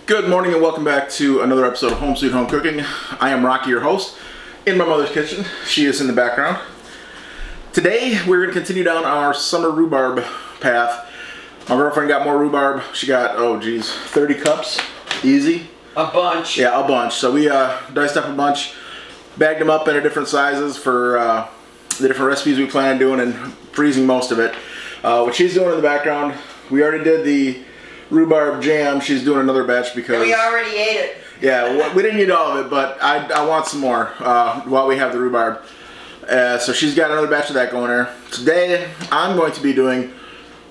Good morning and welcome back to another episode of Home Sweet Home Cooking. I am Rocky, your host, in my mother's kitchen. She is in the background. Today we're going to continue down our summer rhubarb path. My girlfriend got more rhubarb. She got, 30 cups. Easy. A bunch. Yeah, a bunch. So we diced up a bunch, bagged them up into different sizes for the different recipes we plan on doing and freezing most of it. What she's doing in the background, we already did the rhubarb jam. She's doing another batch because we already ate it. Yeah, we didn't eat all of it, but I want some more while we have the rhubarb. So she's got another batch of that going there. Today I'm going to be doing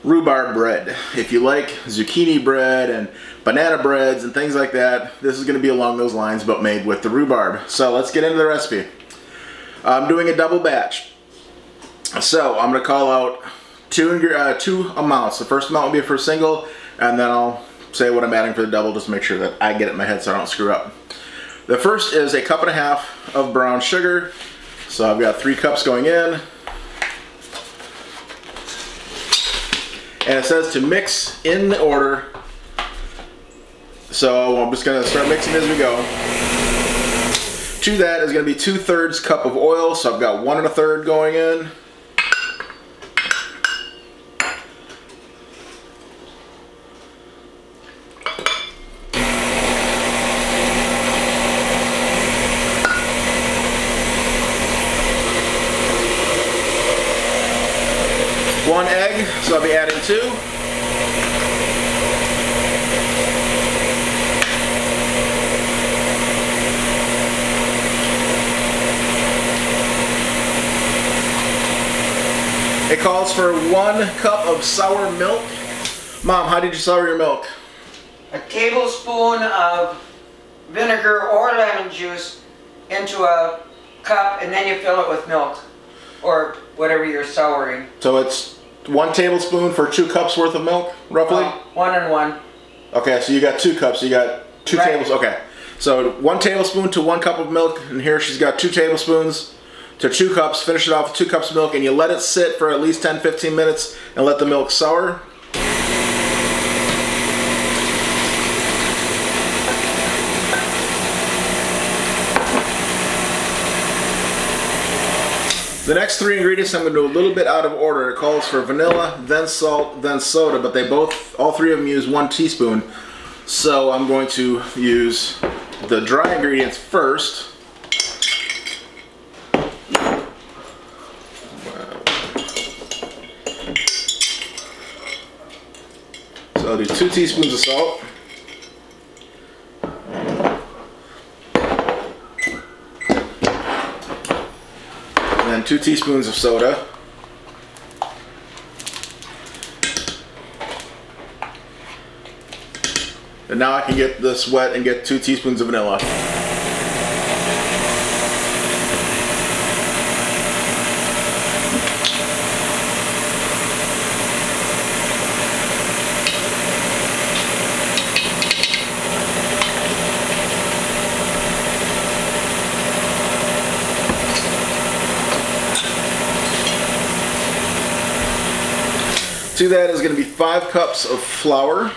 rhubarb bread. If you like zucchini bread and banana breads and things like that, this is going to be along those lines, but made with the rhubarb. So let's get into the recipe. I'm doing a double batch. So I'm going to call out two amounts. The first amount will be for a single, and then I'll say what I'm adding for the double just to make sure that I get it in my head so I don't screw up. The first is 1.5 cups of brown sugar. So I've got 3 cups going in. And it says to mix in the order. So I'm just going to start mixing as we go. To that is going to be 2/3 cup of oil. So I've got 1 1/3 going in. One egg, so I'll be adding 2. It calls for 1 cup of sour milk. Mom, how did you sour your milk? A tablespoon of vinegar or lemon juice into a cup, and then you fill it with milk or whatever you're souring. So it's 1 tablespoon for 2 cups worth of milk, roughly? 1 and 1. Okay, so you got 2 cups, so you got 2 Right. tablespoons. Okay, so 1 tablespoon to 1 cup of milk, and here she's got 2 tablespoons to 2 cups. Finish it off with 2 cups of milk, and you let it sit for at least 10-15 minutes and let the milk sour. The next 3 ingredients I'm going to do a little bit out of order. It calls for vanilla, then salt, then soda, but all 3 of them use 1 teaspoon. So I'm going to use the dry ingredients first. So I'll do 2 teaspoons of salt. And 2 teaspoons of soda. And now I can get this wet and get 2 teaspoons of vanilla. To that is going to be 5 cups of flour,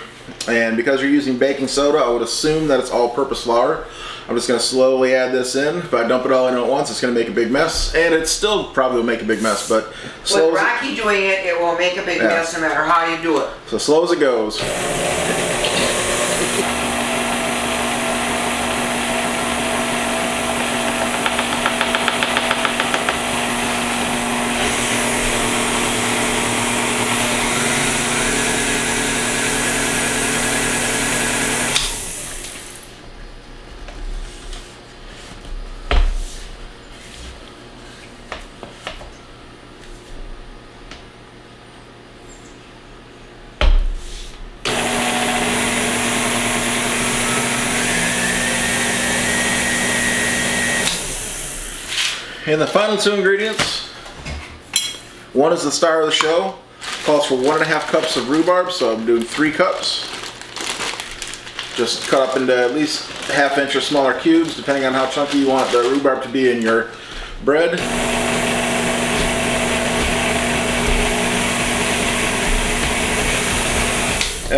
and because you're using baking soda, I would assume that it's all-purpose flour. I'm just going to slowly add this in. If I dump it all in at once, it's going to make a big mess, and it still probably will make a big mess, but with Rocky doing it, it will make a big mess no matter how you do it. So slow as it goes. And the final 2 ingredients, one is the star of the show, calls for 1.5 cups of rhubarb, so I'm doing 3 cups. Just cut up into at least 1/2 inch or smaller cubes, depending on how chunky you want the rhubarb to be in your bread.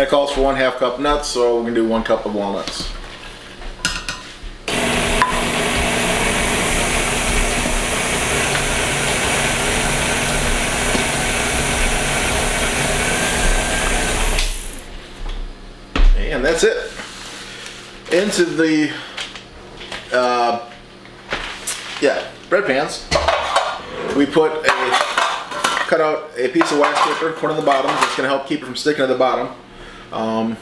And it calls for 1/2 cup nuts, so we're gonna do 1 cup of walnuts. And that's it. Into the bread pans, we cut out a piece of wax paper, put on the bottom. It's going to help keep it from sticking to the bottom. And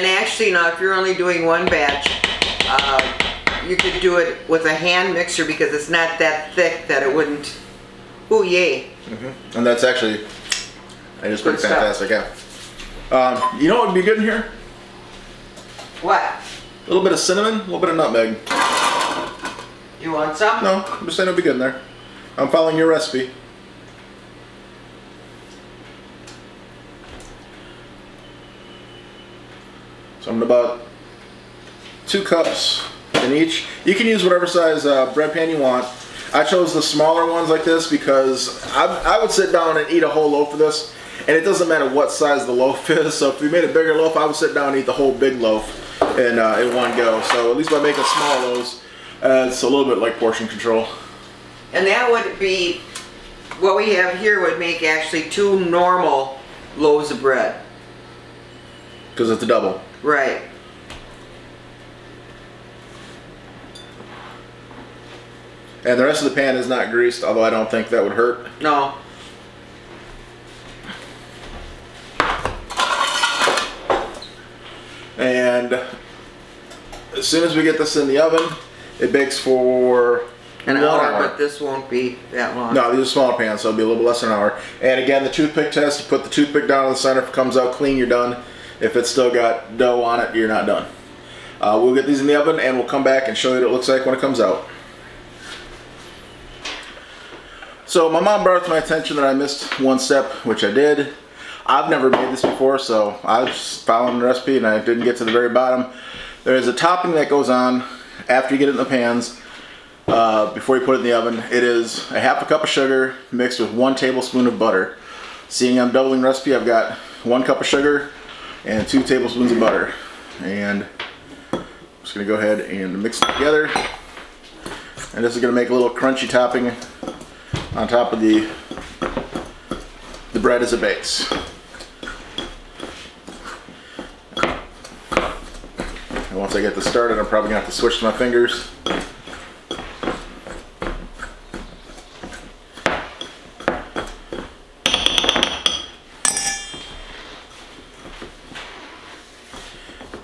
actually, now if you're only doing one batch, you could do it with a hand mixer because it's not that thick that it wouldn't. Ooh, yay! And that's actually, it's pretty fantastic. Yeah. You know what would be good in here? What? A little bit of cinnamon, a little bit of nutmeg. You want some? No, I'm just saying it'll be good in there. I'm following your recipe. So I'm about 2 cups in each. You can use whatever size bread pan you want. I chose the smaller ones like this because I would sit down and eat a whole loaf of this, and it doesn't matter what size the loaf is. So if we made a bigger loaf, I would sit down and eat the whole big loaf in one go. So at least by making small loaves, it's a little bit like portion control. And that would be, what we have here would make actually 2 normal loaves of bread. Because it's a double. Right. And the rest of the pan is not greased, although I don't think that would hurt. No. And as soon as we get this in the oven, it bakes for an hour, but this won't be that long. No, these are smaller pans, so it'll be a little less than an hour. And again, the toothpick test, you put the toothpick down in the center. If it comes out clean, you're done. If it's still got dough on it, you're not done. We'll get these in the oven, and we'll come back and show you what it looks like when it comes out. So my mom brought it to my attention that I missed one step, which I did. I've never made this before, so I was just following the recipe and I didn't get to the very bottom. There is a topping that goes on after you get it in the pans, before you put it in the oven. It is a 1/2 cup of sugar mixed with 1 tablespoon of butter. Seeing I'm doubling the recipe, I've got 1 cup of sugar and 2 tablespoons of butter. And I'm just gonna go ahead and mix it together. And this is gonna make a little crunchy topping on top of the bread as it bakes. And once I get this started, I'm probably gonna have to switch to my fingers.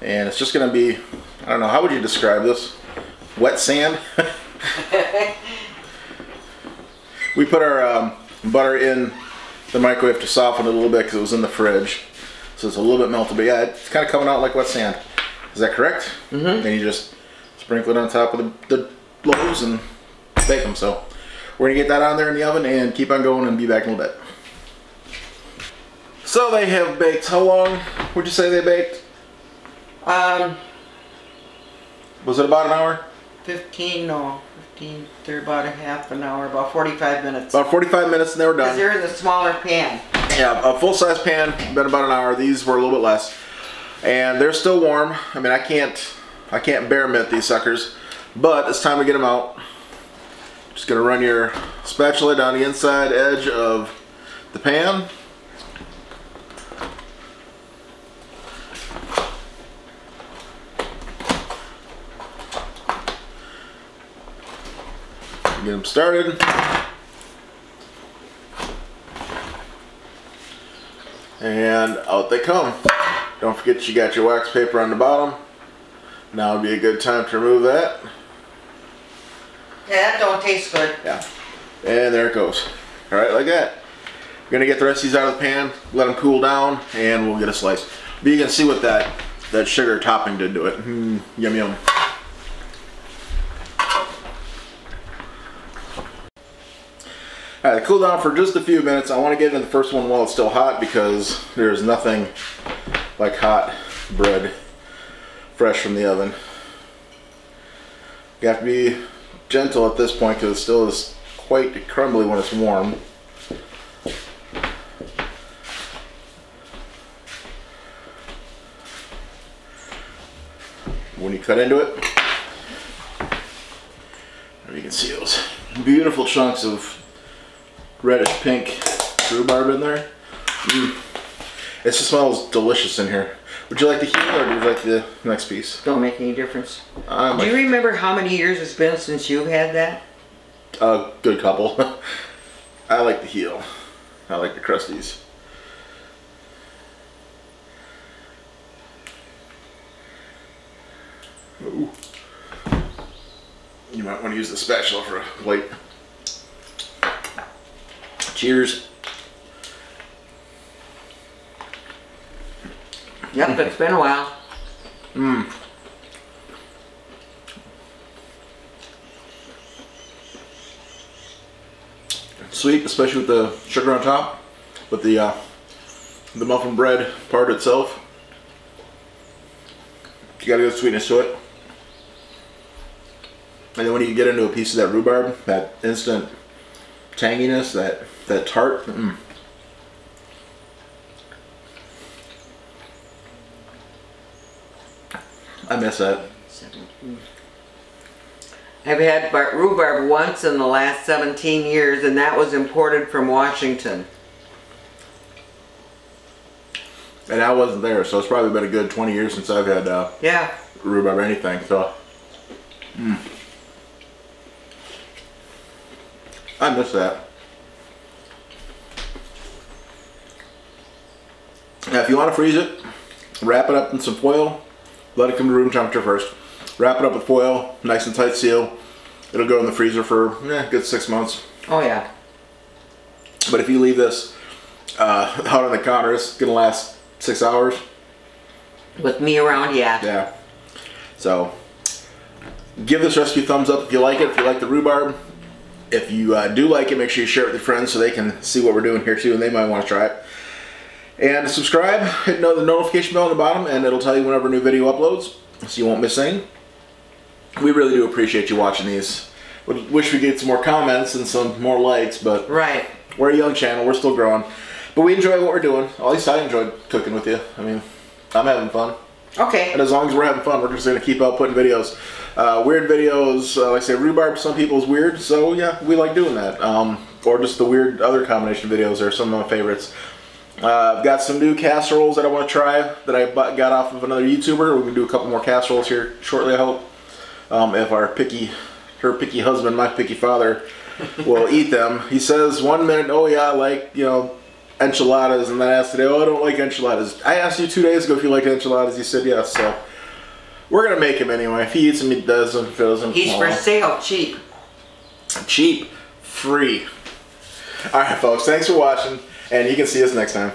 And it's just gonna be, I don't know, how would you describe this? Wet sand? We put our butter in the microwave to soften it a little bit because it was in the fridge. So it's a little bit melted, but yeah, it's kind of coming out like wet sand. Is that correct? Mm-hmm. Then you just sprinkle it on top of the loaves and bake them. So we're gonna get that on there in the oven and keep on going and be back in a little bit. So they have baked, how long would you say they baked? Was it about an hour? 15, they're about a half an hour, about 45 minutes. About 45 minutes and they were done. Because they're in the smaller pan. Yeah, a full-size pan, been about an hour. These were a little bit less. And they're still warm. I mean, I can't bear mint these suckers, but it's time to get them out. Just gonna run your spatula down the inside edge of the pan. Get them started. And out they come. Don't forget you got your wax paper on the bottom. Now would be a good time to remove that. Yeah, that don't taste good. Yeah. And there it goes. Alright, like that. We're gonna get the rest of these out of the pan, let them cool down, and we'll get a slice. But you can see what that sugar topping did to it. Yum yum. Alright, cool down for just a few minutes. I want to get into the first one while it's still hot because there's nothing like hot bread fresh from the oven. You have to be gentle at this point because it still is quite crumbly when it's warm. cut into it. You can see those beautiful chunks of reddish pink rhubarb in there. It just smells delicious in here. Would you like the heel or do you like the next piece? Don't make any difference. Do you remember how many years it's been since you've had that? A good couple. I like the heel. I like the crusties. Ooh. You might want to use the spatula for a plate. Cheers. Yep, it's been a while. Sweet, especially with the sugar on top, with the muffin bread part itself. You got a good sweetness to it. And then when you get into a piece of that rhubarb, that instant tanginess, that tart. I miss that. I've had rhubarb once in the last 17 years, and that was imported from Washington. And I wasn't there, so it's probably been a good 20 years since I've had rhubarb or anything. So, I miss that. Now, if you want to freeze it, wrap it up in some foil. Let it come to room temperature first. Wrap it up with foil, nice and tight seal. It'll go in the freezer for a good 6 months. Oh yeah. But if you leave this out on the counter, it's gonna last 6 hours. With me around, yeah. Yeah. So give this recipe a thumbs up if you like it. If you like the rhubarb, if you do like it, make sure you share it with your friends so they can see what we're doing here too, and they might want to try it. And subscribe, hit the notification bell on the bottom, and it'll tell you whenever a new video uploads, so you won't miss anything. We really do appreciate you watching these. We wish we get some more comments and some more likes, but right. We're a young channel, we're still growing. But we enjoy what we're doing. At least I enjoyed cooking with you. I mean, I'm having fun. Okay. And as long as we're having fun, we're just going to keep out putting videos. Weird videos, like I say, rhubarb to some people is weird, so yeah, we like doing that. Or just the weird other combination videos are some of my favorites. I've got some new casseroles that I want to try that I got off of another YouTuber. We're going to do a couple more casseroles here shortly, I hope. If her picky husband, my picky father, will eat them. He says 1 minute, oh yeah, I like, enchiladas, and then I asked today, oh, I don't like enchiladas. I asked you 2 days ago if you liked enchiladas. You said yes, so we're going to make him anyway. If he eats them, he doesn't. If he doesn't, he's for sale, cheap. Cheap, free. Alright folks, thanks for watching, and you can see us next time.